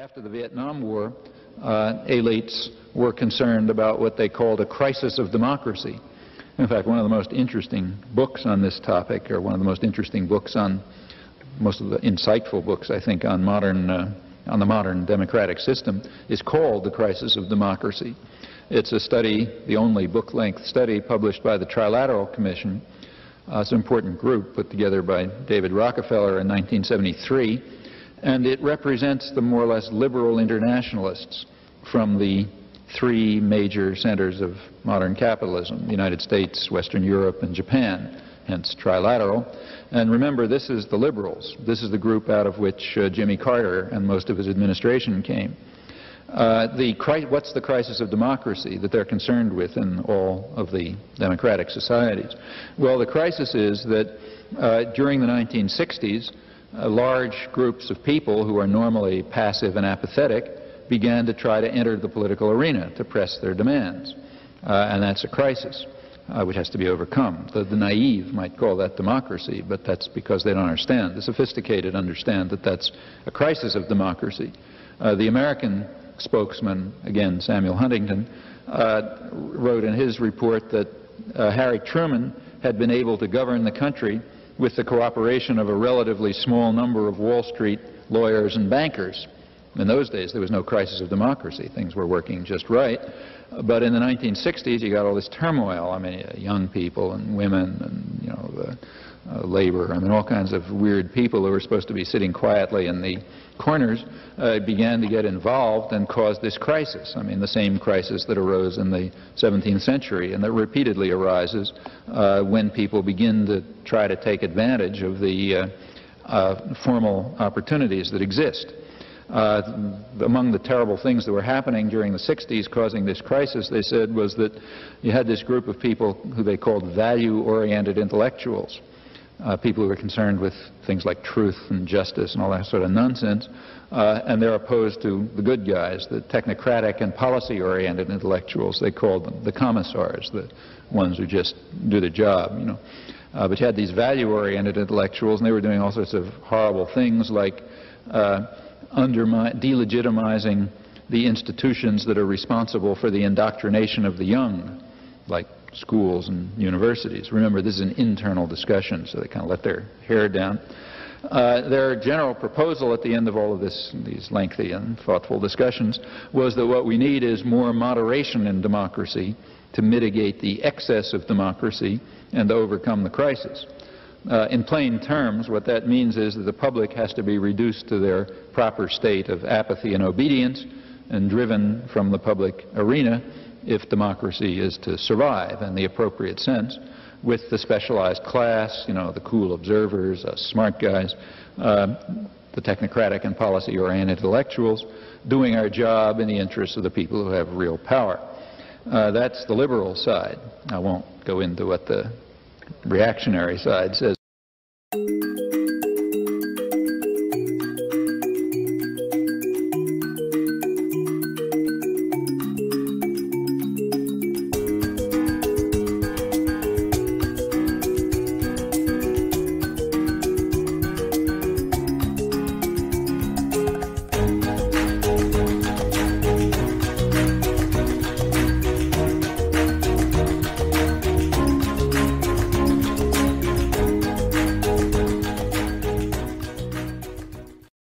After the Vietnam War, elites were concerned about what they called a crisis of democracy. In fact, one of the most interesting books on this topic, or one of the most interesting books on, most of the insightful books, I think, on the modern democratic system, is called The Crisis of Democracy. It's a study, the only book-length study published by the Trilateral Commission. It's an important group put together by David Rockefeller in 1973. And it represents the more or less liberal internationalists from the three major centers of modern capitalism: the United States, Western Europe, and Japan, hence trilateral. And remember, this is the liberals. This is the group out of which Jimmy Carter and most of his administration came. What's the crisis of democracy that they're concerned with in all of the democratic societies? Well, the crisis is that during the 1960s, large groups of people who are normally passive and apathetic began to try to enter the political arena to press their demands. And that's a crisis which has to be overcome. The naive might call that democracy, but that's because they don't understand. The sophisticated understand that that's a crisis of democracy. The American spokesman, again Samuel Huntington, wrote in his report that Harry Truman had been able to govern the country with the cooperation of a relatively small number of Wall Street lawyers and bankers. In those days, there was no crisis of democracy. Things were working just right. But in the 1960s, you got all this turmoil. I mean, young people and women and, labor. I mean, all kinds of weird people who were supposed to be sitting quietly in the corners began to get involved and caused this crisis. I mean, the same crisis that arose in the 17th century and that repeatedly arises when people begin to try to take advantage of the formal opportunities that exist. Among the terrible things that were happening during the 60s causing this crisis, they said, was that you had this group of people who they called value-oriented intellectuals. People who are concerned with things like truth and justice and all that sort of nonsense, and they're opposed to the good guys, the technocratic and policy-oriented intellectuals. They called them the commissars, the ones who just do the job, But you had these value-oriented intellectuals, and they were doing all sorts of horrible things like delegitimizing the institutions that are responsible for the indoctrination of the young, like schools and universities. Remember, this is an internal discussion, so they kind of let their hair down. Their general proposal at the end of all of these lengthy and thoughtful discussions was that what we need is more moderation in democracy to mitigate the excess of democracy and to overcome the crisis. In plain terms, what that means is that the public has to be reduced to their proper state of apathy and obedience and driven from the public arena if democracy is to survive in the appropriate sense, with the specialized class, the cool observers, smart guys, the technocratic and policy-oriented intellectuals, doing our job in the interests of the people who have real power. That's the liberal side. I won't go into what the reactionary side says.